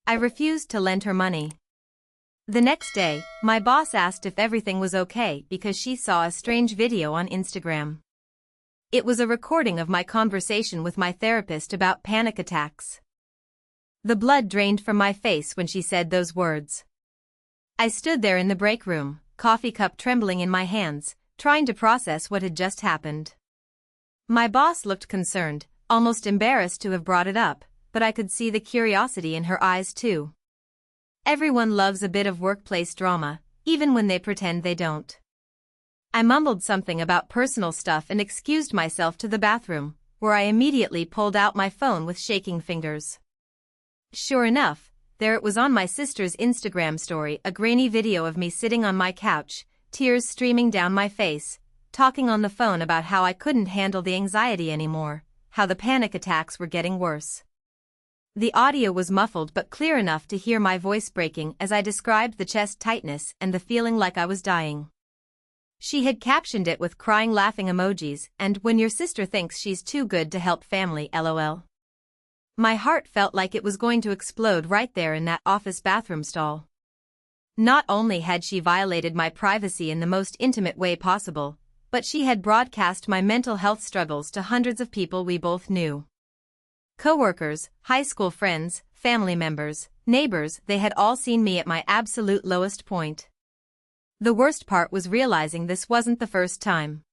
I refused to lend her money. The next day, my boss asked if everything was okay because she saw a strange video on Instagram. It was a recording of my conversation with my therapist about panic attacks. The blood drained from my face when she said those words. I stood there in the break room, coffee cup trembling in my hands, trying to process what had just happened. My boss looked concerned, almost embarrassed to have brought it up, but I could see the curiosity in her eyes too. Everyone loves a bit of workplace drama, even when they pretend they don't. I mumbled something about personal stuff and excused myself to the bathroom, where I immediately pulled out my phone with shaking fingers. Sure enough, there it was on my sister's Instagram story, a grainy video of me sitting on my couch, tears streaming down my face, talking on the phone about how I couldn't handle the anxiety anymore, how the panic attacks were getting worse. The audio was muffled but clear enough to hear my voice breaking as I described the chest tightness and the feeling like I was dying. She had captioned it with crying laughing emojis and "when your sister thinks she's too good to help family, LOL." My heart felt like it was going to explode right there in that office bathroom stall. Not only had she violated my privacy in the most intimate way possible, but she had broadcast my mental health struggles to hundreds of people we both knew. Coworkers, high school friends, family members, neighbors, they had all seen me at my absolute lowest point. The worst part was realizing this wasn't the first time.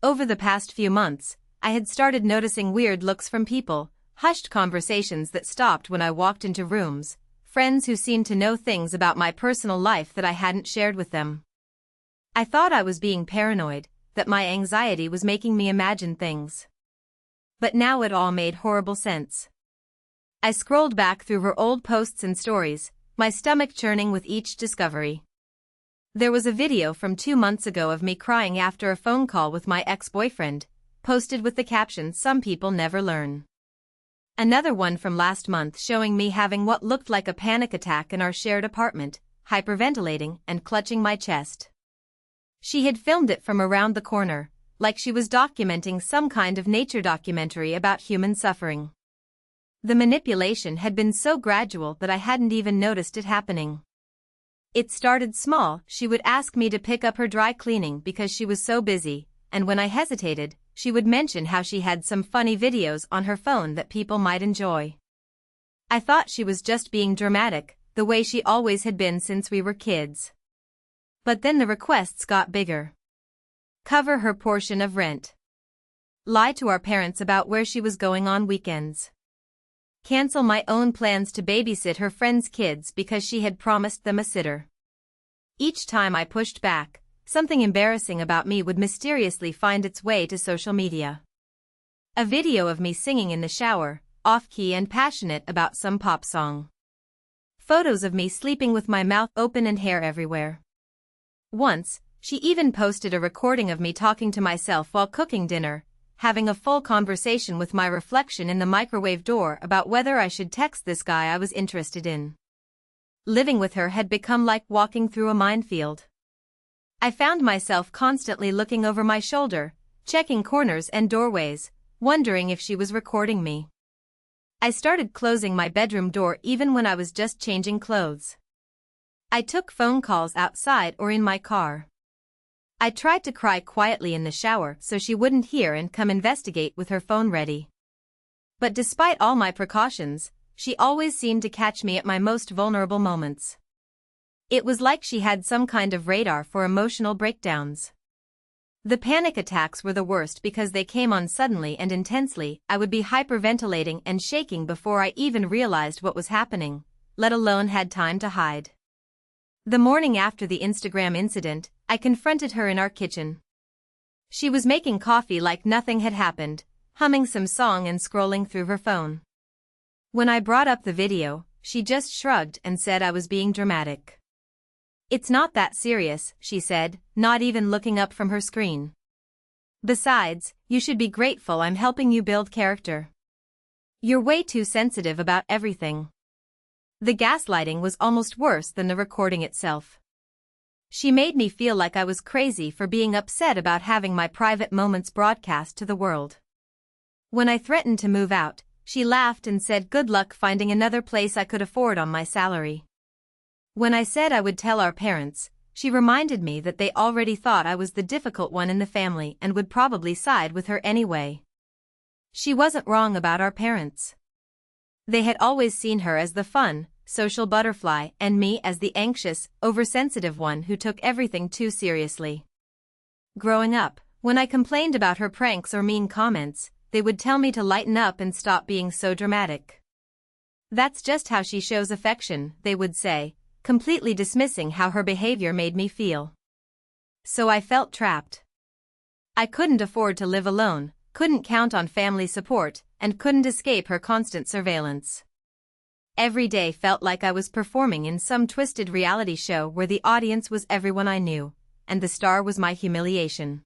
Over the past few months, I had started noticing weird looks from people, hushed conversations that stopped when I walked into rooms, friends who seemed to know things about my personal life that I hadn't shared with them. I thought I was being paranoid, that my anxiety was making me imagine things. But now it all made horrible sense. I scrolled back through her old posts and stories, my stomach churning with each discovery. There was a video from 2 months ago of me crying after a phone call with my ex-boyfriend, posted with the caption "Some people never learn." Another one from last month showing me having what looked like a panic attack in our shared apartment, hyperventilating and clutching my chest. She had filmed it from around the corner, like she was documenting some kind of nature documentary about human suffering. The manipulation had been so gradual that I hadn't even noticed it happening. It started small. She would ask me to pick up her dry cleaning because she was so busy, and when I hesitated, she would mention how she had some funny videos on her phone that people might enjoy. I thought she was just being dramatic, the way she always had been since we were kids. But then the requests got bigger. Cover her portion of rent. Lie to our parents about where she was going on weekends. Cancel my own plans to babysit her friends' kids because she had promised them a sitter. Each time I pushed back, something embarrassing about me would mysteriously find its way to social media. A video of me singing in the shower, off-key and passionate about some pop song. Photos of me sleeping with my mouth open and hair everywhere. Once, she even posted a recording of me talking to myself while cooking dinner, having a full conversation with my reflection in the microwave door about whether I should text this guy I was interested in. Living with her had become like walking through a minefield. I found myself constantly looking over my shoulder, checking corners and doorways, wondering if she was recording me. I started closing my bedroom door even when I was just changing clothes. I took phone calls outside or in my car. I tried to cry quietly in the shower so she wouldn't hear and come investigate with her phone ready. But despite all my precautions, she always seemed to catch me at my most vulnerable moments. It was like she had some kind of radar for emotional breakdowns. The panic attacks were the worst because they came on suddenly and intensely. I would be hyperventilating and shaking before I even realized what was happening, let alone had time to hide. The morning after the Instagram incident, I confronted her in our kitchen. She was making coffee like nothing had happened, humming some song and scrolling through her phone. When I brought up the video, she just shrugged and said I was being dramatic. "It's not that serious," she said, not even looking up from her screen. "Besides, you should be grateful I'm helping you build character. You're way too sensitive about everything." The gaslighting was almost worse than the recording itself. She made me feel like I was crazy for being upset about having my private moments broadcast to the world. When I threatened to move out, she laughed and said good luck finding another place I could afford on my salary. When I said I would tell our parents, she reminded me that they already thought I was the difficult one in the family and would probably side with her anyway. She wasn't wrong about our parents. They had always seen her as the fun, social butterfly and me as the anxious, oversensitive one who took everything too seriously. Growing up, when I complained about her pranks or mean comments, they would tell me to lighten up and stop being so dramatic. That's just how she shows affection, they would say, completely dismissing how her behavior made me feel. So I felt trapped. I couldn't afford to live alone, couldn't count on family support, and couldn't escape her constant surveillance. Every day felt like I was performing in some twisted reality show where the audience was everyone I knew, and the star was my humiliation.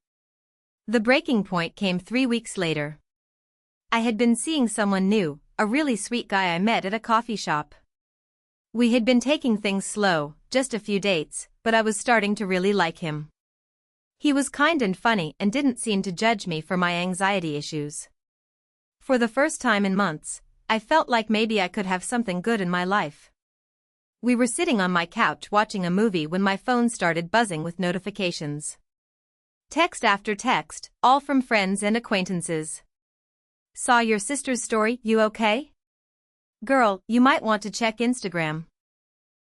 The breaking point came 3 weeks later. I had been seeing someone new, a really sweet guy I met at a coffee shop. We had been taking things slow, just a few dates, but I was starting to really like him. He was kind and funny and didn't seem to judge me for my anxiety issues. For the first time in months, I felt like maybe I could have something good in my life. We were sitting on my couch watching a movie when my phone started buzzing with notifications. Text after text, all from friends and acquaintances. Saw your sister's story, you okay? Girl, you might want to check Instagram.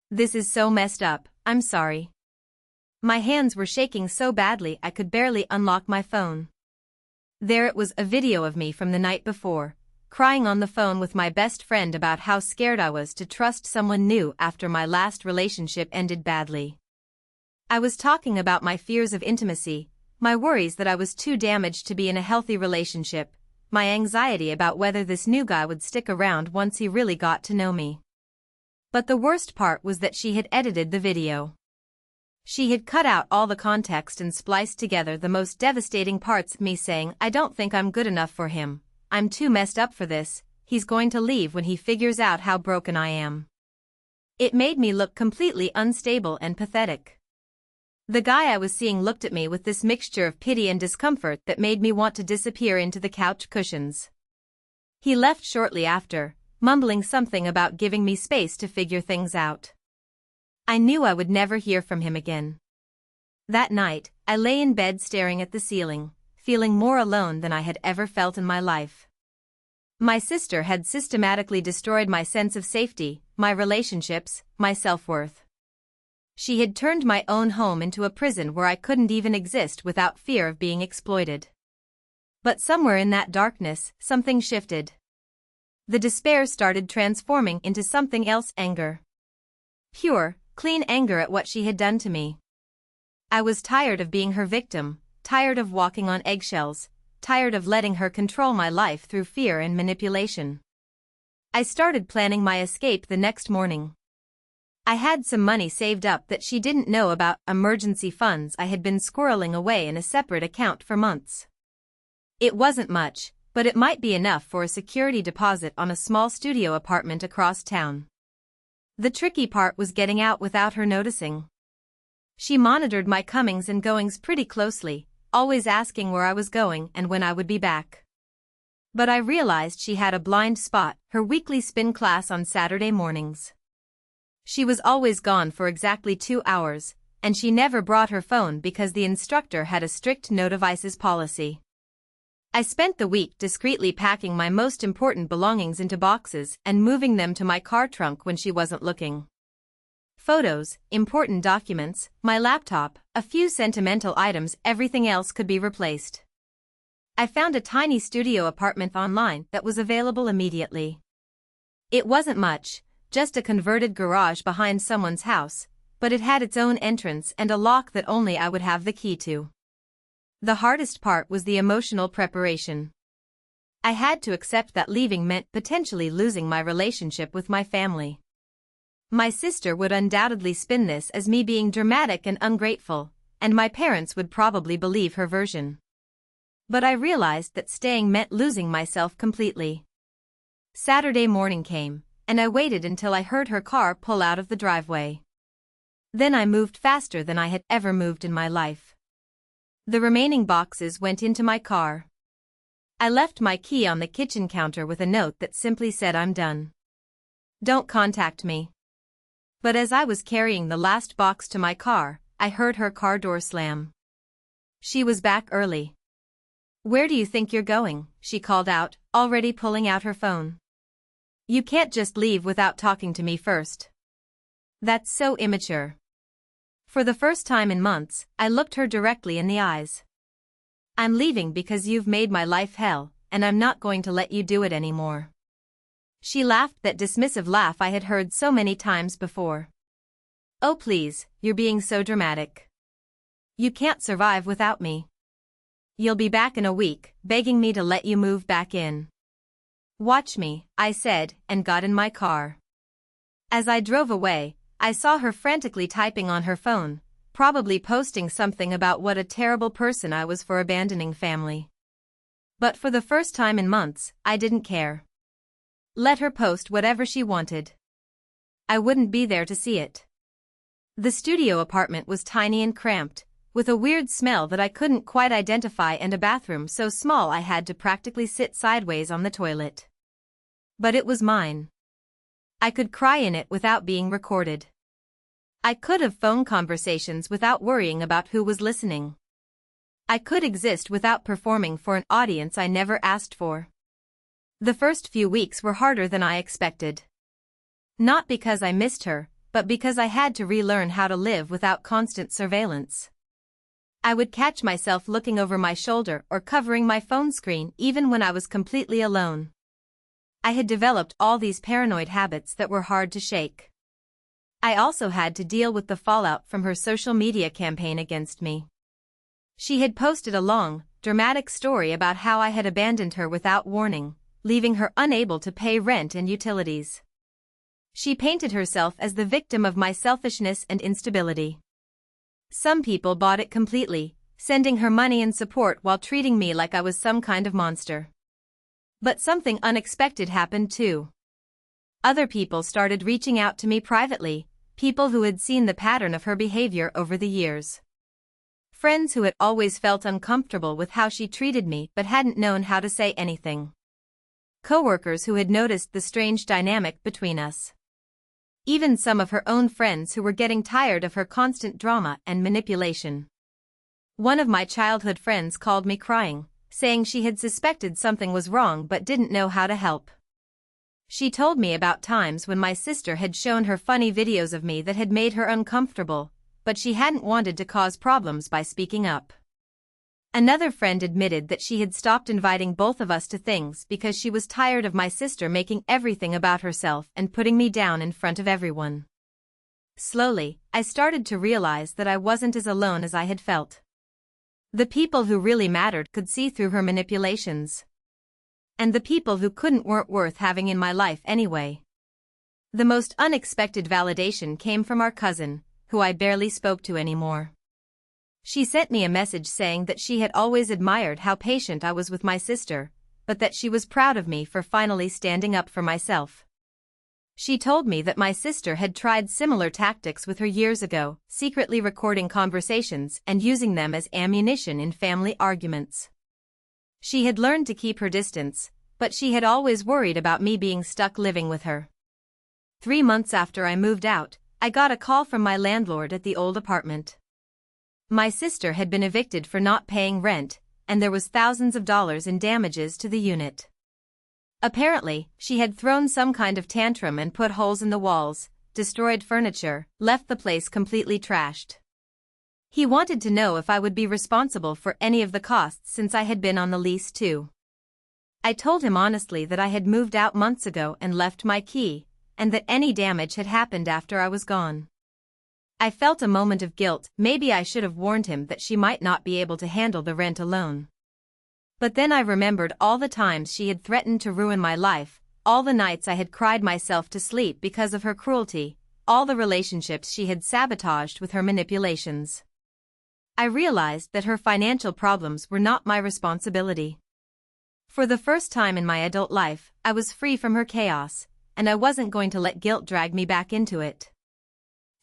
This is so messed up, I'm sorry. My hands were shaking so badly I could barely unlock my phone. There it was, a video of me from the night before, crying on the phone with my best friend about how scared I was to trust someone new after my last relationship ended badly. I was talking about my fears of intimacy, my worries that I was too damaged to be in a healthy relationship, my anxiety about whether this new guy would stick around once he really got to know me. But the worst part was that she had edited the video. She had cut out all the context and spliced together the most devastating parts, me saying, I don't think I'm good enough for him, I'm too messed up for this, he's going to leave when he figures out how broken I am. It made me look completely unstable and pathetic. The guy I was seeing looked at me with this mixture of pity and discomfort that made me want to disappear into the couch cushions. He left shortly after, mumbling something about giving me space to figure things out. I knew I would never hear from him again. That night, I lay in bed staring at the ceiling, feeling more alone than I had ever felt in my life. My sister had systematically destroyed my sense of safety, my relationships, my self-worth. She had turned my own home into a prison where I couldn't even exist without fear of being exploited. But somewhere in that darkness, something shifted. The despair started transforming into something else, anger. Pure, clean anger at what she had done to me. I was tired of being her victim, tired of walking on eggshells, tired of letting her control my life through fear and manipulation. I started planning my escape the next morning. I had some money saved up that she didn't know about, emergency funds I had been squirreling away in a separate account for months. It wasn't much, but it might be enough for a security deposit on a small studio apartment across town. The tricky part was getting out without her noticing. She monitored my comings and goings pretty closely, always asking where I was going and when I would be back. But I realized she had a blind spot, her weekly spin class on Saturday mornings. She was always gone for exactly 2 hours, and she never brought her phone because the instructor had a strict no devices policy. I spent the week discreetly packing my most important belongings into boxes and moving them to my car trunk when she wasn't looking. Photos, important documents, my laptop, a few sentimental items, everything else could be replaced. I found a tiny studio apartment online that was available immediately. It wasn't much, just a converted garage behind someone's house, but it had its own entrance and a lock that only I would have the key to. The hardest part was the emotional preparation. I had to accept that leaving meant potentially losing my relationship with my family. My sister would undoubtedly spin this as me being dramatic and ungrateful, and my parents would probably believe her version. But I realized that staying meant losing myself completely. Saturday morning came, and I waited until I heard her car pull out of the driveway. Then I moved faster than I had ever moved in my life. The remaining boxes went into my car. I left my key on the kitchen counter with a note that simply said I'm done. Don't contact me. But as I was carrying the last box to my car, I heard her car door slam. She was back early. Where do you think you're going? She called out, already pulling out her phone. You can't just leave without talking to me first. That's so immature. For the first time in months, I looked her directly in the eyes. I'm leaving because you've made my life hell, and I'm not going to let you do it anymore. She laughed that dismissive laugh I had heard so many times before. Oh please, you're being so dramatic. You can't survive without me. You'll be back in a week, begging me to let you move back in. Watch me, I said, and got in my car. As I drove away, I saw her frantically typing on her phone, probably posting something about what a terrible person I was for abandoning family. But for the first time in months, I didn't care. Let her post whatever she wanted. I wouldn't be there to see it. The studio apartment was tiny and cramped, with a weird smell that I couldn't quite identify and a bathroom so small I had to practically sit sideways on the toilet. But it was mine. I could cry in it without being recorded. I could have phone conversations without worrying about who was listening. I could exist without performing for an audience I never asked for. The first few weeks were harder than I expected. Not because I missed her, but because I had to relearn how to live without constant surveillance. I would catch myself looking over my shoulder or covering my phone screen even when I was completely alone. I had developed all these paranoid habits that were hard to shake. I also had to deal with the fallout from her social media campaign against me. She had posted a long, dramatic story about how I had abandoned her without warning, leaving her unable to pay rent and utilities. She painted herself as the victim of my selfishness and instability. Some people bought it completely, sending her money and support while treating me like I was some kind of monster. But something unexpected happened too. Other people started reaching out to me privately, people who had seen the pattern of her behavior over the years. Friends who had always felt uncomfortable with how she treated me but hadn't known how to say anything. Coworkers who had noticed the strange dynamic between us. Even some of her own friends who were getting tired of her constant drama and manipulation. One of my childhood friends called me crying, saying she had suspected something was wrong but didn't know how to help. She told me about times when my sister had shown her funny videos of me that had made her uncomfortable, but she hadn't wanted to cause problems by speaking up. Another friend admitted that she had stopped inviting both of us to things because she was tired of my sister making everything about herself and putting me down in front of everyone. Slowly, I started to realize that I wasn't as alone as I had felt. The people who really mattered could see through her manipulations. And the people who couldn't weren't worth having in my life anyway. The most unexpected validation came from our cousin, who I barely spoke to anymore. She sent me a message saying that she had always admired how patient I was with my sister, but that she was proud of me for finally standing up for myself. She told me that my sister had tried similar tactics with her years ago, secretly recording conversations and using them as ammunition in family arguments. She had learned to keep her distance, but she had always worried about me being stuck living with her. 3 months after I moved out, I got a call from my landlord at the old apartment. My sister had been evicted for not paying rent, and there was thousands of dollars in damages to the unit. Apparently, she had thrown some kind of tantrum and put holes in the walls, destroyed furniture, left the place completely trashed. He wanted to know if I would be responsible for any of the costs since I had been on the lease too. I told him honestly that I had moved out months ago and left my key, and that any damage had happened after I was gone. I felt a moment of guilt. Maybe I should have warned him that she might not be able to handle the rent alone. But then I remembered all the times she had threatened to ruin my life, all the nights I had cried myself to sleep because of her cruelty, all the relationships she had sabotaged with her manipulations. I realized that her financial problems were not my responsibility. For the first time in my adult life, I was free from her chaos, and I wasn't going to let guilt drag me back into it.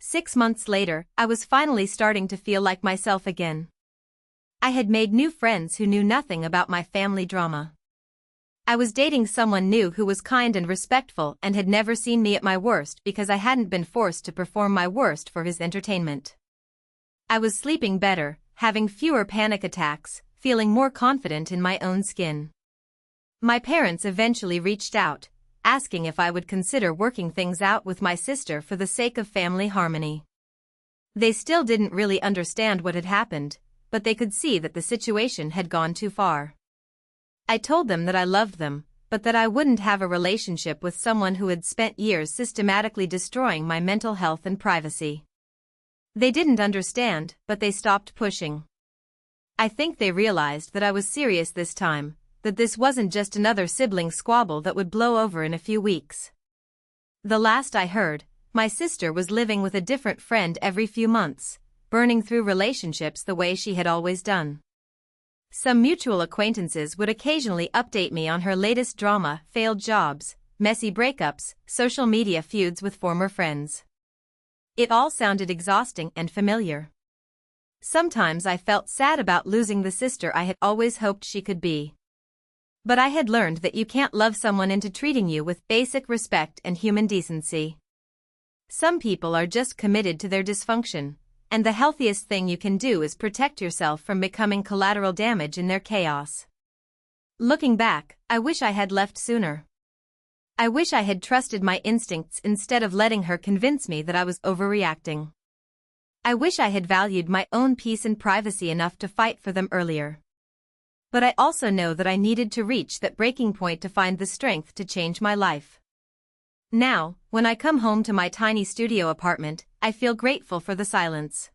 6 months later, I was finally starting to feel like myself again. I had made new friends who knew nothing about my family drama. I was dating someone new who was kind and respectful and had never seen me at my worst because I hadn't been forced to perform my worst for his entertainment. I was sleeping better, having fewer panic attacks, feeling more confident in my own skin. My parents eventually reached out, asking if I would consider working things out with my sister for the sake of family harmony. They still didn't really understand what had happened, but they could see that the situation had gone too far. I told them that I loved them, but that I wouldn't have a relationship with someone who had spent years systematically destroying my mental health and privacy. They didn't understand, but they stopped pushing. I think they realized that I was serious this time, that this wasn't just another sibling squabble that would blow over in a few weeks. The last I heard, my sister was living with a different friend every few months, burning through relationships the way she had always done. Some mutual acquaintances would occasionally update me on her latest drama, failed jobs, messy breakups, social media feuds with former friends. It all sounded exhausting and familiar. Sometimes I felt sad about losing the sister I had always hoped she could be. But I had learned that you can't love someone into treating you with basic respect and human decency. Some people are just committed to their dysfunction, and the healthiest thing you can do is protect yourself from becoming collateral damage in their chaos. Looking back, I wish I had left sooner. I wish I had trusted my instincts instead of letting her convince me that I was overreacting. I wish I had valued my own peace and privacy enough to fight for them earlier. But I also know that I needed to reach that breaking point to find the strength to change my life. Now, when I come home to my tiny studio apartment, I feel grateful for the silence.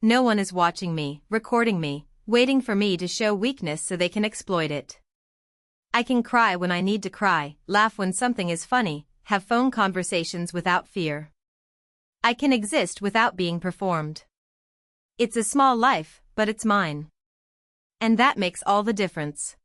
No one is watching me, recording me, waiting for me to show weakness so they can exploit it. I can cry when I need to cry, laugh when something is funny, have phone conversations without fear. I can exist without being performed. It's a small life, but it's mine. And that makes all the difference.